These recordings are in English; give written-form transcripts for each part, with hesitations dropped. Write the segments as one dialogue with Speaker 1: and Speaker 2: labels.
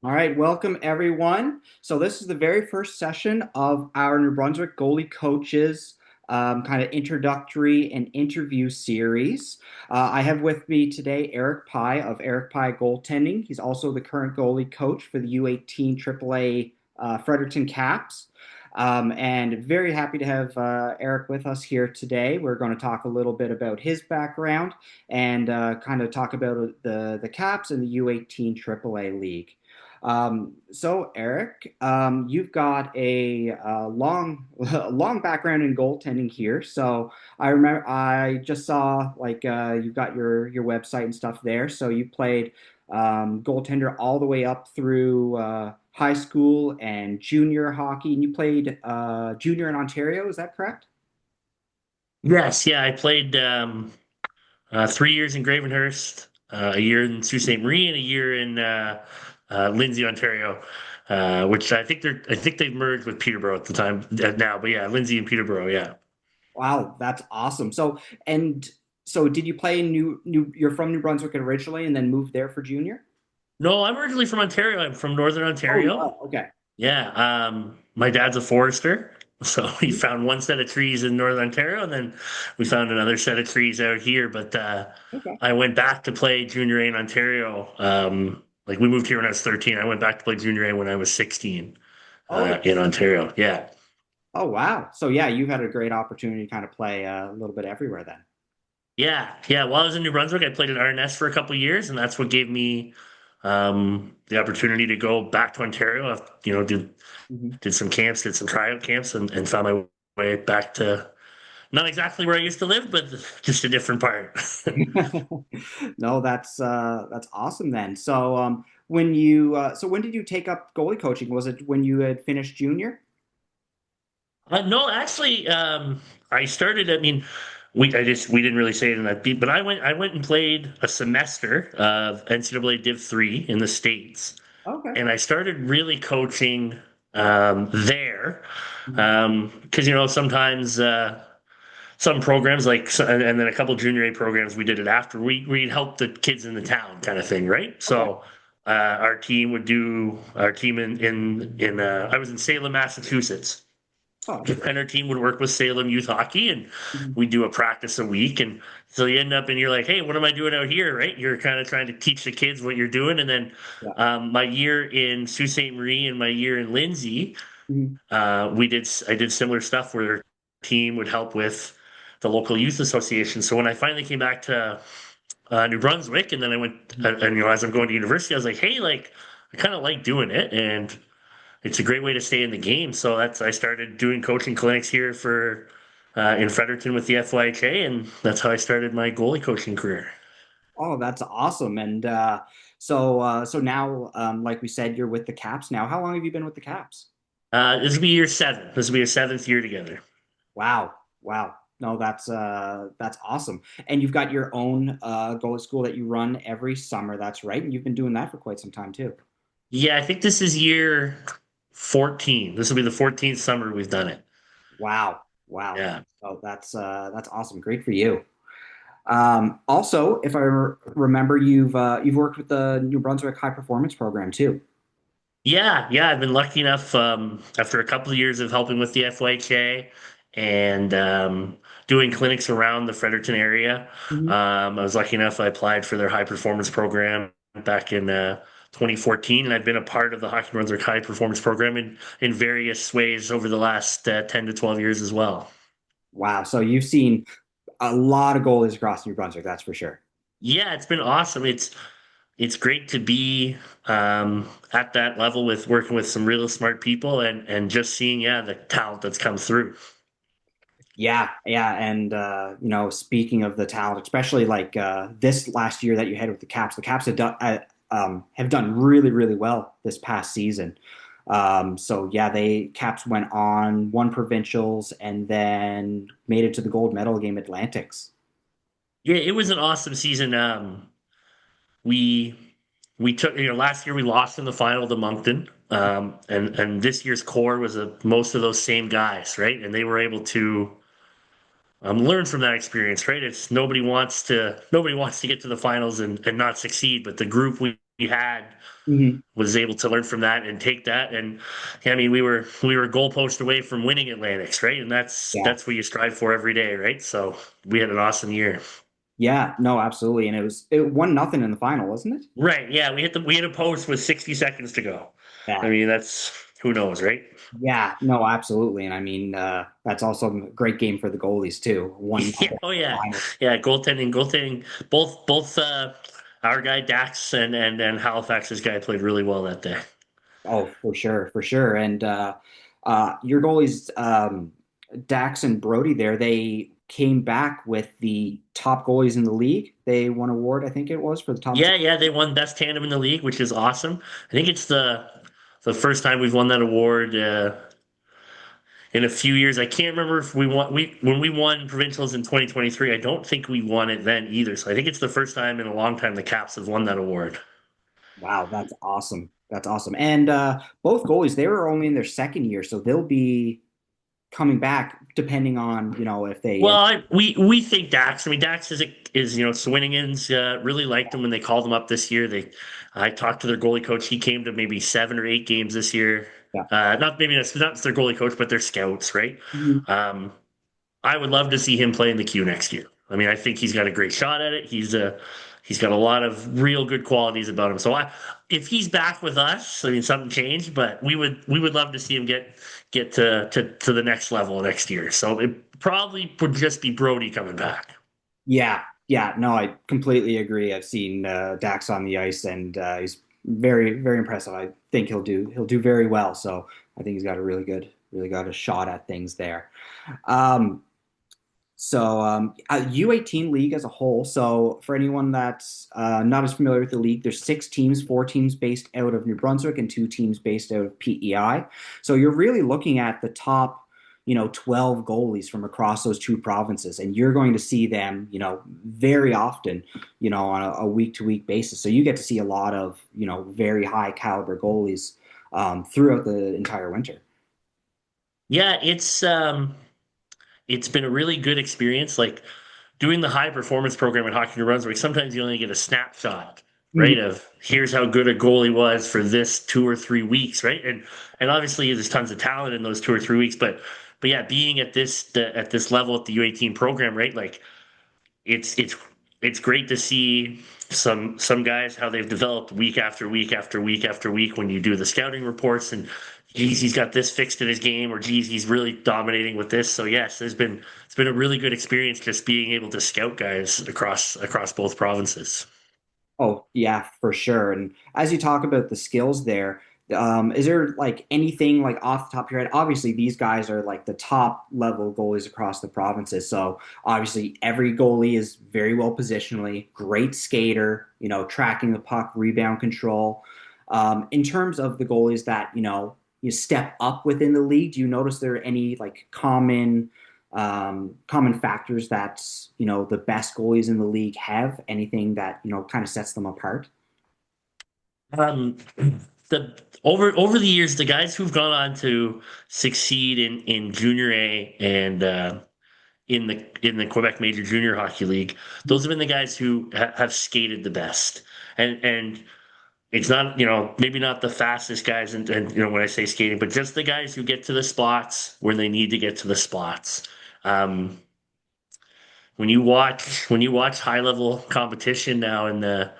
Speaker 1: All right, welcome everyone. So this is the very first session of our New Brunswick goalie coaches kind of introductory and interview series. I have with me today Eric Pye of Eric Pye Goaltending. He's also the current goalie coach for the U18 AAA Fredericton Caps. And very happy to have Eric with us here today. We're going to talk a little bit about his background and kind of talk about the Caps and the U18 AAA League. So Eric, you've got a long, long background in goaltending here. So I remember I just saw you've got your website and stuff there. So you played goaltender all the way up through high school and junior hockey, and you played junior in Ontario. Is that correct?
Speaker 2: Yes, yeah, I played 3 years in Gravenhurst, a year in Sault Ste. Marie, and a year in Lindsay, Ontario, which I think they've merged with Peterborough at the time now. But yeah, Lindsay and Peterborough, yeah.
Speaker 1: Wow, that's awesome. And so did you play in you're from New Brunswick originally and then moved there for junior?
Speaker 2: No, I'm originally from Ontario. I'm from Northern
Speaker 1: Oh, you
Speaker 2: Ontario.
Speaker 1: are. Okay.
Speaker 2: Yeah, my dad's a forester, so he
Speaker 1: Mhm.
Speaker 2: found one set of trees in Northern Ontario, and then we found another set of trees out here. But
Speaker 1: Okay.
Speaker 2: I went back to play junior A in Ontario. Like we moved here when I was 13. I went back to play junior A when I was 16
Speaker 1: Oh,
Speaker 2: in
Speaker 1: yes.
Speaker 2: Ontario. Yeah.
Speaker 1: Oh, wow. So yeah, you've had a great opportunity to kind of play a little bit everywhere then.
Speaker 2: Yeah, yeah. While I was in New Brunswick, I played at RNS for a couple of years, and that's what gave me the opportunity to go back to Ontario.
Speaker 1: Mhm.
Speaker 2: Did some camps, did some tryout camps, and found my way back to not exactly where I used to live, but just a different part.
Speaker 1: No, that's awesome then. So so when did you take up goalie coaching? Was it when you had finished junior?
Speaker 2: No, actually, I started. I mean, we didn't really say it in that beat, but I went and played a semester of NCAA Div 3 in the States,
Speaker 1: Okay.
Speaker 2: and I started really coaching there
Speaker 1: Mhm.
Speaker 2: because sometimes some programs and then a couple junior A programs we did it after we'd help the kids in the town kind of thing, right?
Speaker 1: Okay.
Speaker 2: So our team in I was in Salem, Massachusetts,
Speaker 1: Oh.
Speaker 2: and our team would work with Salem youth hockey, and
Speaker 1: Mhm.
Speaker 2: we do a practice a week. And so you end up and you're like, hey, what am I doing out here? Right? You're kind of trying to teach the kids what you're doing. And then
Speaker 1: Yeah.
Speaker 2: my year in Sault Ste. Marie and my year in Lindsay,
Speaker 1: Mhm.
Speaker 2: I did similar stuff where their team would help with the local youth association. So when I finally came back to New Brunswick, and then I went, and as I'm going to university, I was like, hey, like I kind of like doing it, and it's a great way to stay in the game. So I started doing coaching clinics here for in Fredericton with the FYHA, and that's how I started my goalie coaching career.
Speaker 1: Oh, that's awesome. And so now, like we said, you're with the Caps now. How long have you been with the Caps?
Speaker 2: This will be year seven. This will be a seventh year together.
Speaker 1: Wow. Wow. No, that's awesome. And you've got your own goalie school that you run every summer. That's right. And you've been doing that for quite some time too.
Speaker 2: Yeah, I think this is year 14. This will be the 14th summer we've done it.
Speaker 1: Wow. Wow.
Speaker 2: Yeah.
Speaker 1: Oh, that's awesome. Great for you. Also, if I remember, you've worked with the New Brunswick High Performance Program too.
Speaker 2: Yeah, yeah, I've been lucky enough after a couple of years of helping with the FYK and doing clinics around the Fredericton area.
Speaker 1: Mhm.
Speaker 2: I was lucky enough I applied for their high performance program back in 2014, and I've been a part of the Hockey Brunswick High Performance Program in various ways over the last 10 to 12 years as well.
Speaker 1: Wow. So you've seen a lot of goalies across New Brunswick, that's for sure.
Speaker 2: Yeah, it's been awesome. It's great to be at that level with working with some real smart people and just seeing the talent that's come through.
Speaker 1: Yeah, yeah, and speaking of the talent, especially like this last year that you had with the Caps have done really, really well this past season. So yeah, they Caps went on, won provincials, and then made it to the gold medal game Atlantics.
Speaker 2: Yeah, it was an awesome season. We we took last year we lost in the final to Moncton, and this year's core was most of those same guys, right? And they were able to learn from that experience, right? It's nobody wants to get to the finals and not succeed, but the group we had
Speaker 1: Mhm.
Speaker 2: was able to learn from that and take that. And yeah, I mean, we were a goalpost away from winning Atlantics, right? And
Speaker 1: Yeah.
Speaker 2: that's what you strive for every day, right? So we had an awesome year.
Speaker 1: Yeah, no, absolutely. And it 1-0 in the final, wasn't it?
Speaker 2: Right. Yeah, we hit a post with 60 seconds to go. I
Speaker 1: Yeah.
Speaker 2: mean, that's who knows, right?
Speaker 1: Yeah, no, absolutely. And I mean, that's also a great game for the goalies too. One
Speaker 2: Yeah,
Speaker 1: nothing
Speaker 2: oh yeah.
Speaker 1: final.
Speaker 2: Yeah, goaltending, both our guy Dax and Halifax's guy played really well that day.
Speaker 1: Oh, for sure, for sure. And your goalies, Dax and Brody there, they came back with the top goalies in the league. They won an award, I think it was, for the top two.
Speaker 2: Yeah, they won best tandem in the league, which is awesome. I think it's the first time we've won that award in a few years. I can't remember if we won we when we won provincials in 2023. I don't think we won it then either. So I think it's the first time in a long time the Caps have won that award.
Speaker 1: Wow, that's awesome. That's awesome. And both goalies, they were only in their second year, so they'll be coming back depending on, if they.
Speaker 2: Well, we think Dax. I mean, Dax is Swinningan's really liked him when they called him up this year. I talked to their goalie coach. He came to maybe 7 or 8 games this year.
Speaker 1: Yeah.
Speaker 2: Not maybe not their goalie coach, but their scouts, right?
Speaker 1: Mhm.
Speaker 2: Um, I would love to see him play in the Q next year. I mean, I think he's got a great shot at it. He's got a lot of real good qualities about him. So if he's back with us, I mean, something changed, but we would love to see him get to the next level next year. So it probably would just be Brody coming back.
Speaker 1: Yeah, yeah, no, I completely agree. I've seen Dax on the ice, and he's very, very impressive. I think he'll do very well. So I think he's got a really got a shot at things there. Um, U18 league as a whole. So for anyone that's not as familiar with the league, there's 6 teams, 4 teams based out of New Brunswick and 2 teams based out of PEI. So you're really looking at the top, 12 goalies from across those 2 provinces, and you're going to see them, very often, on a week-to-week basis. So you get to see a lot of, very high caliber goalies throughout the entire winter.
Speaker 2: Yeah, it's been a really good experience. Like doing the high performance program in Hockey New Brunswick, sometimes you only get a snapshot,
Speaker 1: Mhm.
Speaker 2: right? Of here's how good a goalie was for this 2 or 3 weeks, right? And obviously there's tons of talent in those 2 or 3 weeks, but yeah, being at this level at the U18 program, right? Like it's it's it's great to see some guys how they've developed week after week after week after week when you do the scouting reports and geez, he's got this fixed in his game or geez, he's really dominating with this. So yes, it's been a really good experience just being able to scout guys across both provinces.
Speaker 1: Oh, yeah, for sure. And as you talk about the skills there, is there like anything like off the top of your head? Obviously, these guys are like the top level goalies across the provinces. So obviously, every goalie is very well positionally, great skater, tracking the puck, rebound control. In terms of the goalies that, you step up within the league, do you notice there are any like common factors that the best goalies in the league have? Anything that kind of sets them apart?
Speaker 2: Um, the over the years, the guys who've gone on to succeed in Junior A and in the Quebec Major Junior Hockey League, those have been the guys who have skated the best. And it's not maybe not the fastest guys, and when I say skating, but just the guys who get to the spots where they need to get to the spots. Um, when you watch high level competition now in the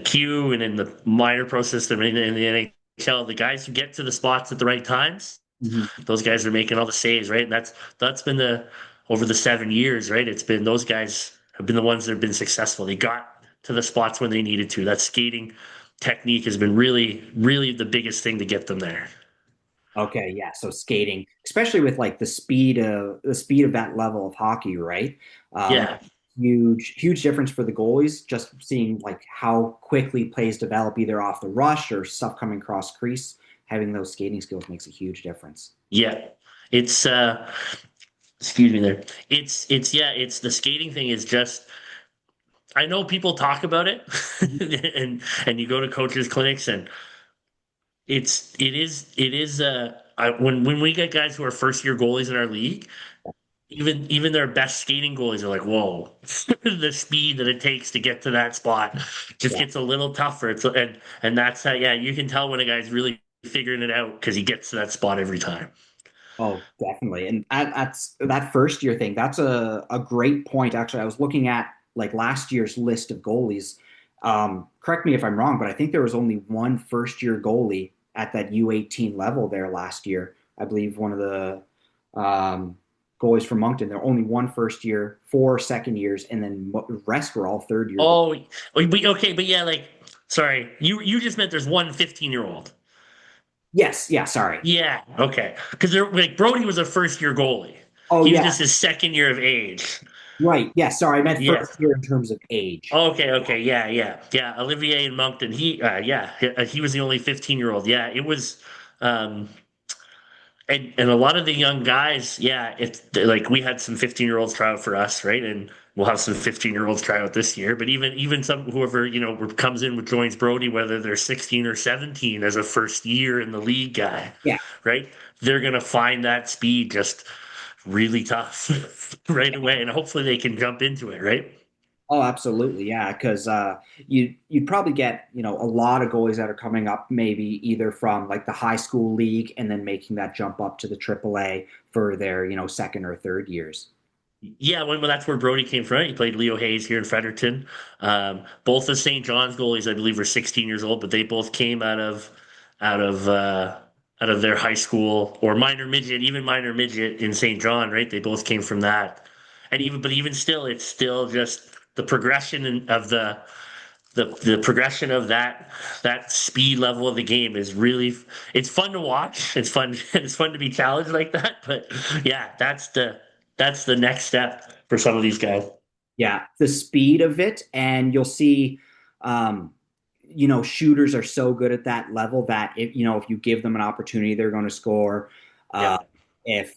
Speaker 2: Q and in the minor pro system and in the NHL, the guys who get to the spots at the right times,
Speaker 1: Mhm.
Speaker 2: those guys are making all the saves, right? And that's been the over the 7 years, right? It's been those guys have been the ones that have been successful. They got to the spots when they needed to. That skating technique has been really the biggest thing to get them there.
Speaker 1: Okay, yeah. So skating, especially with like the speed of that level of hockey, right?
Speaker 2: Yeah,
Speaker 1: Huge difference for the goalies. Just seeing like how quickly plays develop, either off the rush or stuff coming across crease. Having those skating skills makes a huge difference.
Speaker 2: yeah. It's excuse me there. It's yeah, it's the skating thing is just I know people talk about it and you go to coaches clinics and it is when we get guys who are first year goalies in our league, even their best skating goalies are like, whoa, the speed that it takes to get to that spot just
Speaker 1: Yeah.
Speaker 2: gets a little tougher. And that's how, yeah, you can tell when a guy's really figuring it out because he gets to that spot every time.
Speaker 1: Oh, definitely. And that's that first year thing. That's a great point. Actually, I was looking at like last year's list of goalies. Correct me if I'm wrong, but I think there was only one first year goalie at that U18 level there last year. I believe one of the goalies from Moncton. There were only one first year, four second years, and then the rest were all third year goalies.
Speaker 2: Oh, okay, but yeah, like, sorry, you just meant there's one 15-year-old.
Speaker 1: Yes, yeah, sorry.
Speaker 2: Yeah, okay. Because they're like Brody was a first year goalie.
Speaker 1: Oh
Speaker 2: He was
Speaker 1: yeah,
Speaker 2: just his second year of age.
Speaker 1: right. Yeah, sorry. I meant
Speaker 2: Yeah.
Speaker 1: first year in terms of age.
Speaker 2: Okay, okay, yeah, yeah, yeah. Olivier and Moncton, yeah, he was the only 15-year-old. Yeah, it was, um, and a lot of the young guys, yeah, it's like we had some 15-year-olds try out for us, right? And we'll have some 15-year-olds try out this year. But even some whoever comes in with joins Brody, whether they're 16 or 17 as a first year in the league guy,
Speaker 1: Yeah.
Speaker 2: right? They're gonna find that speed just really tough right away, and hopefully they can jump into it, right?
Speaker 1: Oh, absolutely, yeah. Because you'd probably get a lot of goalies that are coming up, maybe either from like the high school league and then making that jump up to the AAA for their second or third years.
Speaker 2: Yeah, well, that's where Brody came from. He played Leo Hayes here in Fredericton. Both the St. John's goalies, I believe, were 16 years old, but they both came out of out of their high school or minor midget, even minor midget in St. John, right? They both came from that, and even still, it's still just the progression of the progression of that speed level of the game is really it's fun to watch. It's fun it's fun to be challenged like that. But yeah, that's the next step for some of these guys.
Speaker 1: Yeah, the speed of it, and you'll see, um, shooters are so good at that level that if you give them an opportunity, they're going to score. Uh,
Speaker 2: Yep.
Speaker 1: if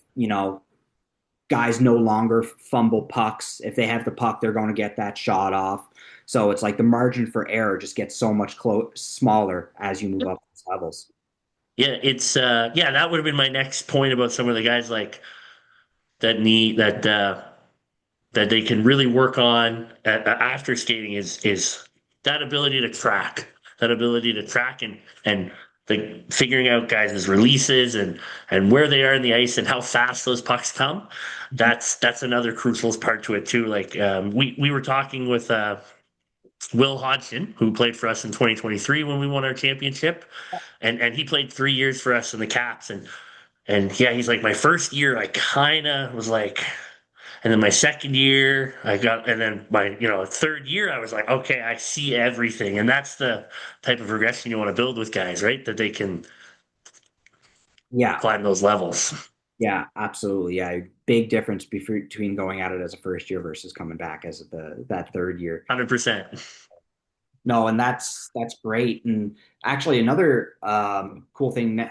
Speaker 1: guys no longer fumble pucks. If they have the puck, they're going to get that shot off. So it's like the margin for error just gets so much smaller as you move up these levels.
Speaker 2: Yeah, it's yeah, that would have been my next point about some of the guys like that need that they can really work on after skating is that ability to track, that ability to track and the figuring out guys' releases and where they are in the ice and how fast those pucks come. That's another crucial part to it too. Like we were talking with Will Hodgson, who played for us in 2023 when we won our championship, and he played 3 years for us in the Caps and yeah, he's like my first year I kind of was like and then my second year, and then my, third year, I was like, okay, I see everything. And that's the type of regression you want to build with guys, right? That they can
Speaker 1: Yeah,
Speaker 2: climb those levels.
Speaker 1: yeah, absolutely. Yeah, big difference between going at it as a first year versus coming back as that third year.
Speaker 2: 100%.
Speaker 1: No, and that's great. And actually, another cool thing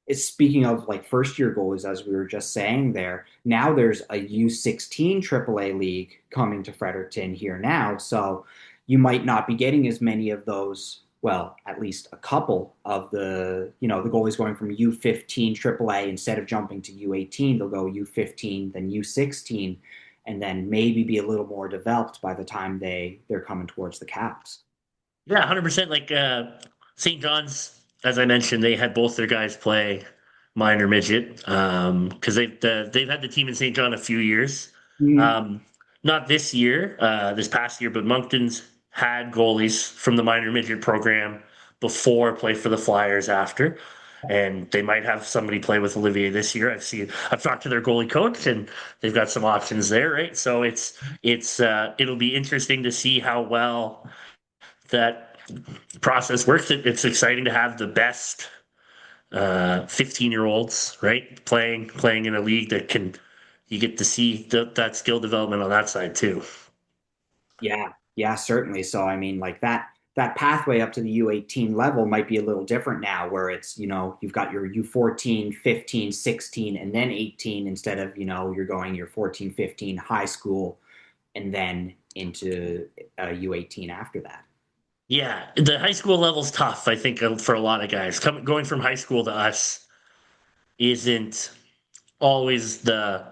Speaker 1: is speaking of like first year goalies, as we were just saying there. Now there's a U16 AAA league coming to Fredericton here now, so you might not be getting as many of those. Well, at least a couple of the goalies going from U15 AAA instead of jumping to U18, they'll go U15, then U16, and then maybe be a little more developed by the time they're coming towards the caps.
Speaker 2: Yeah, 100%. Like St. John's, as I mentioned, they had both their guys play minor midget because they've had the team in St. John a few years.
Speaker 1: Mhm.
Speaker 2: Um, Not this year, this past year, but Moncton's had goalies from the minor midget program before play for the Flyers after. And they might have somebody play with Olivier this year. I've talked to their goalie coach, and they've got some options there, right? So it'll be interesting to see how well that process works. It's exciting to have the best 15-year-olds, right? Playing in a league that can you get to see that skill development on that side too.
Speaker 1: Yeah, yeah, certainly. So I mean, like that pathway up to the U18 level might be a little different now, where it's, you've got your U14, 15, 16, and then 18 instead of, you're going your 14, 15 high school and then into U18 after that.
Speaker 2: Yeah, the high school level's tough, I think, for a lot of guys. Going from high school to us isn't always the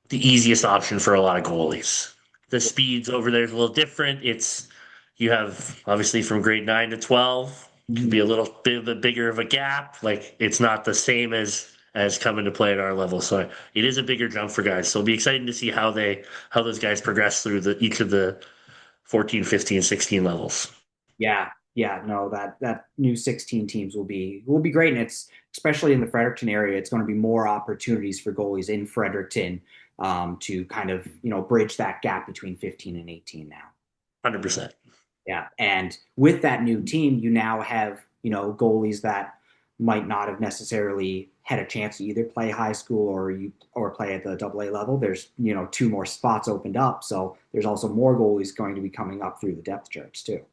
Speaker 2: the easiest option for a lot of goalies. The speeds over there is a little different. It's you have obviously from grade 9 to 12 can
Speaker 1: Mhm.
Speaker 2: be a little bit of a bigger of a gap. Like it's not the same as coming to play at our level. So it is a bigger jump for guys. So it'll be exciting to see how those guys progress through the each of the 14, 15, 16 levels.
Speaker 1: Yeah, yeah, no, that new 16 teams will be great, and it's especially in the Fredericton area. It's going to be more opportunities for goalies in Fredericton to kind of bridge that gap between 15 and 18 now.
Speaker 2: 100%.
Speaker 1: Yeah, and with that new team, you now have goalies that might not have necessarily had a chance to either play high school or play at the AA level. There's two more spots opened up, so there's also more goalies going to be coming up through the depth charts too.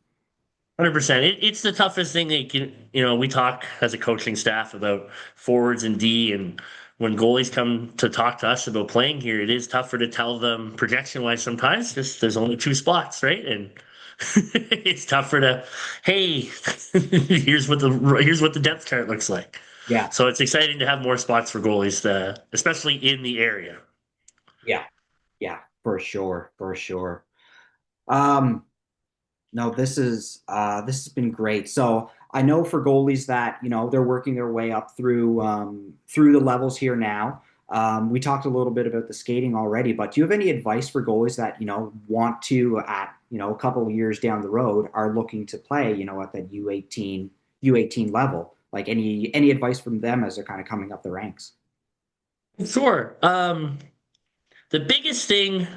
Speaker 2: 100%. It's the toughest thing that we talk as a coaching staff about forwards and D, and when goalies come to talk to us about playing here, it is tougher to tell them projection wise sometimes. Just there's only two spots, right? And it's tougher to, hey, here's what the depth chart looks like.
Speaker 1: Yeah,
Speaker 2: So it's exciting to have more spots for goalies, especially in the area.
Speaker 1: yeah, yeah, for sure, for sure. Um, no, this has been great. So I know for goalies that they're working their way up through the levels here now. We talked a little bit about the skating already, but do you have any advice for goalies that want to at a couple of years down the road are looking to play at that U18 level? Like any advice from them as they're kind of coming up the ranks?
Speaker 2: Sure. The biggest thing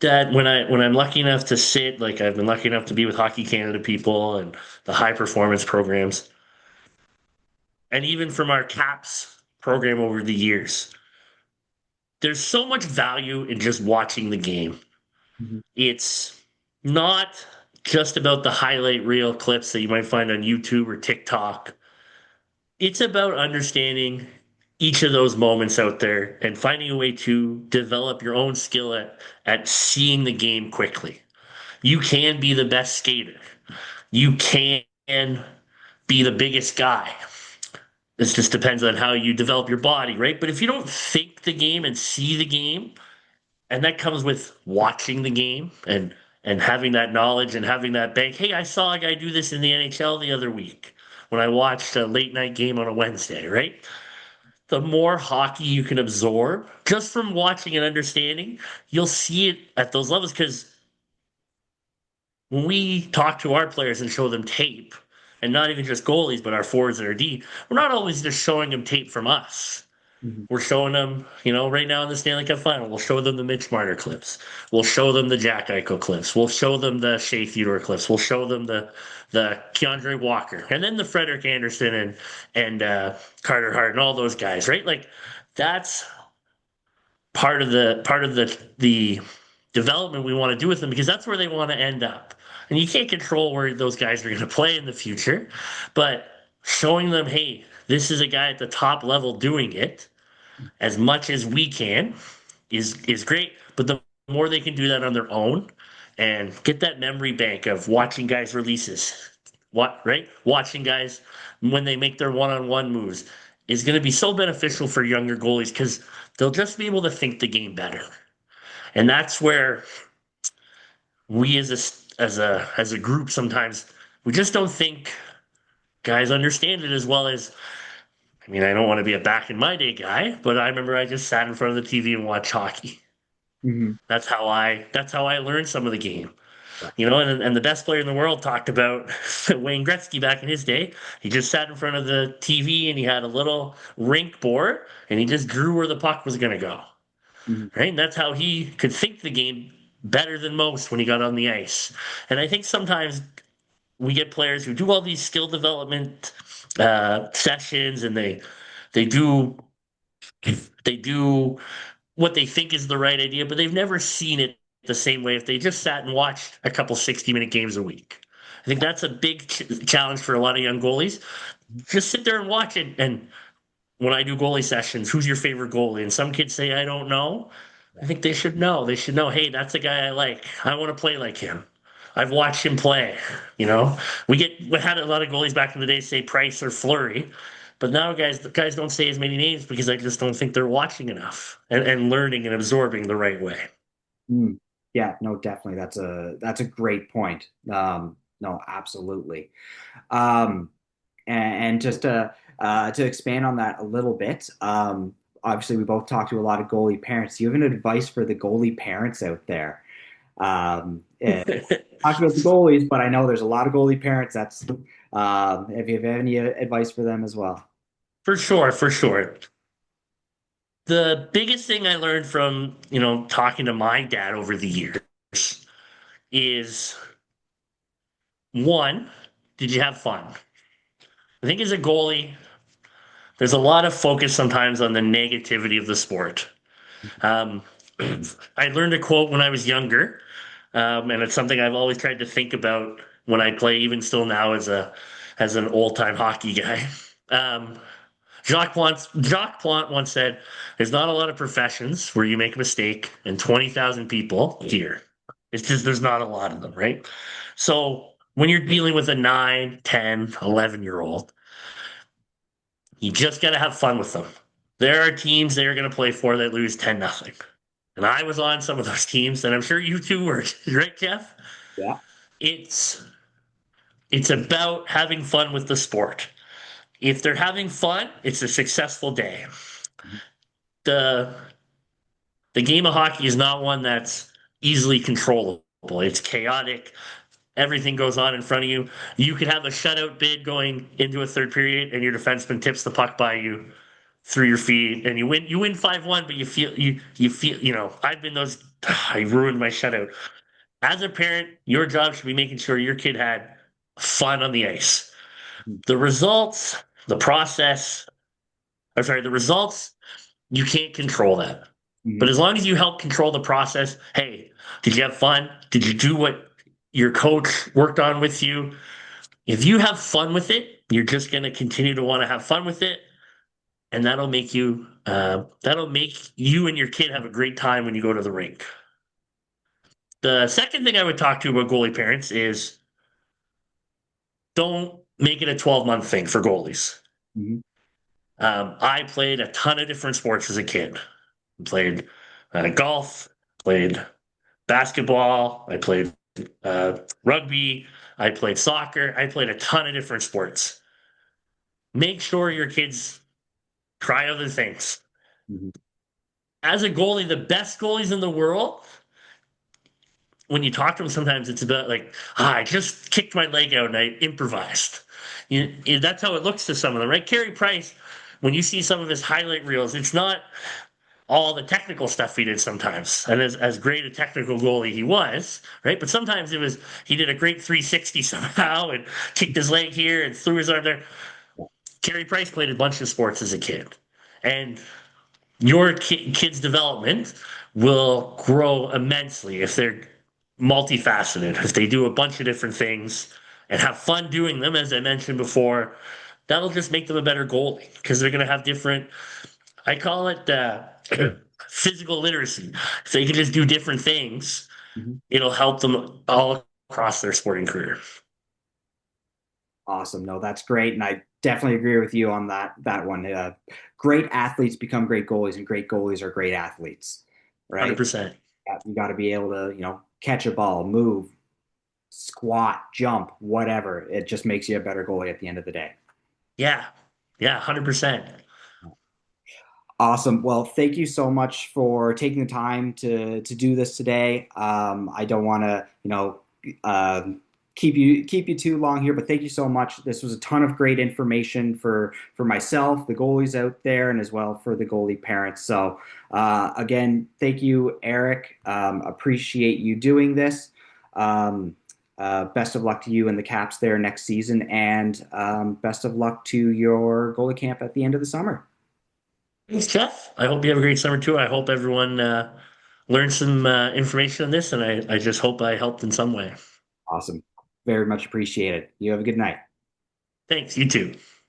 Speaker 2: that when I'm lucky enough to sit, like I've been lucky enough to be with Hockey Canada people and the high performance programs, and even from our CAPS program over the years, there's so much value in just watching the game.
Speaker 1: Mhm.
Speaker 2: It's not just about the highlight reel clips that you might find on YouTube or TikTok. It's about understanding each of those moments out there and finding a way to develop your own skill at seeing the game quickly. You can be the best skater. You can be the biggest guy. This just depends on how you develop your body, right? But if you don't think the game and see the game, and that comes with watching the game and having that knowledge and having that bank. Hey, I saw a guy do this in the NHL the other week when I watched a late night game on a Wednesday, right? The more hockey you can absorb just from watching and understanding, you'll see it at those levels because when we talk to our players and show them tape, and not even just goalies, but our forwards and our D, we're not always just showing them tape from us.
Speaker 1: Mhm.
Speaker 2: We're showing them, right now in the Stanley Cup final, we'll show them the Mitch Marner clips. We'll show them the Jack Eichel clips. We'll show them the Shea Theodore clips. We'll show them the Keandre Walker, and then the Frederick Anderson and Carter Hart and all those guys, right? Like that's part of the development we want to do with them because that's where they want to end up. And you can't control where those guys are going to play in the future, but showing them, hey, this is a guy at the top level doing it as much as we can is great. But the more they can do that on their own and get that memory bank of watching guys releases, watching guys when they make their one-on-one moves is going to be so beneficial for younger goalies because they'll just be able to think the game better. And that's where we as a group sometimes we just don't think guys understand it as well as I mean, I don't want to be a back in my day guy, but I remember I just sat in front of the TV and watched hockey.
Speaker 1: Mhm.
Speaker 2: That's how I learned some of the game. And the best player in the world talked about Wayne Gretzky back in his day. He just sat in front of the TV and he had a little rink board and he just drew where the puck was going to go.
Speaker 1: Mhm.
Speaker 2: Right? And that's how he could think the game better than most when he got on the ice. And I think sometimes we get players who do all these skill development sessions and they do they do what they think is the right idea, but they've never seen it the same way if they just sat and watched a couple 60-minute games a week. I think that's a big challenge for a lot of young goalies. Just sit there and watch it. And when I do goalie sessions, who's your favorite goalie? And some kids say, I don't know. I think they should know. They should know, hey, that's a guy I like. I want to play like him. I've watched him play. We had a lot of goalies back in the day say Price or Flurry. But now the guys don't say as many names because I just don't think they're watching enough and learning and absorbing the right way.
Speaker 1: Mm. Yeah, no, definitely. That's a great point. No, absolutely. Um, and just to expand on that a little bit, obviously we both talked to a lot of goalie parents. Do you have any advice for the goalie parents out there? Talked about the goalies, but I know there's a lot of goalie parents. That's if you have any advice for them as well.
Speaker 2: For sure, for sure. The biggest thing I learned from, talking to my dad over the years is one, did you have fun? I think as a goalie, there's a lot of focus sometimes on the negativity of the sport. Um, I learned a quote when I was younger, and it's something I've always tried to think about when I play, even still now as an old time hockey guy. Um, Jacques Plante once said, "There's not a lot of professions where you make a mistake and 20,000 people here. It's just there's not a lot of them, right?" So when you're dealing with a 9, 10, 11-year old, you just got to have fun with them. There are teams they're going to play for that lose 10-0. And I was on some of those teams, and I'm sure you two were, right, Jeff?
Speaker 1: Yeah.
Speaker 2: It's it's about having fun with the sport. If they're having fun, it's a successful day. The the game of hockey is not one that's easily controllable. It's chaotic. Everything goes on in front of you. You could have a shutout bid going into a third period, and your defenseman tips the puck by you through your feet, and you win. You win 5-1, but you feel. I've been those. I ruined my shutout. As a parent, your job should be making sure your kid had fun on the ice. The results, the process. I'm sorry, the results. You can't control that. But
Speaker 1: Mhm.
Speaker 2: as long as you help control the process, hey, did you have fun? Did you do what your coach worked on with you? If you have fun with it, you're just going to continue to want to have fun with it, and that'll make you and your kid have a great time when you go to the rink. The second thing I would talk to about goalie parents is don't make it a 12-month thing for goalies.
Speaker 1: Mhm.
Speaker 2: I played a ton of different sports as a kid. Played golf, played basketball, I played rugby, I played soccer, I played a ton of different sports. Make sure your kids try other things.
Speaker 1: Mhm.
Speaker 2: As a goalie, the best goalies in the world, when you talk to them, sometimes it's about like, I just kicked my leg out and I improvised. That's how it looks to some of them, right? Carey Price, when you see some of his highlight reels, it's not all the technical stuff he did sometimes. And as great a technical goalie he was, right? But sometimes it was he did a great 360 somehow and kicked his leg here and threw his arm there. Carey Price played a bunch of sports as a kid. And your kid's development will grow immensely if they're multifaceted, if they do a bunch of different things and have fun doing them, as I mentioned before. That'll just make them a better goalie because they're going to have different, I call it physical literacy. If they can just do different things,
Speaker 1: Mhm.
Speaker 2: it'll help them all across their sporting career.
Speaker 1: Awesome. No, that's great, and I definitely agree with you on that one. Great athletes become great goalies, and great goalies are great athletes, right?
Speaker 2: 100%.
Speaker 1: Yeah, you got to be able to, catch a ball, move, squat, jump, whatever. It just makes you a better goalie at the end of the day.
Speaker 2: Yeah. Yeah. 100%.
Speaker 1: Awesome. Well, thank you so much for taking the time to do this today. I don't want to, keep you too long here, but thank you so much. This was a ton of great information for myself, the goalies out there, and as well for the goalie parents. So, again, thank you, Eric. Appreciate you doing this. Best of luck to you and the Caps there next season, and best of luck to your goalie camp at the end of the summer.
Speaker 2: Thanks, Jeff. I hope you have a great summer too. I hope everyone learned some information on this, and I just hope I helped in some way.
Speaker 1: Awesome. Very much appreciated. You have a good night.
Speaker 2: Thanks. You too.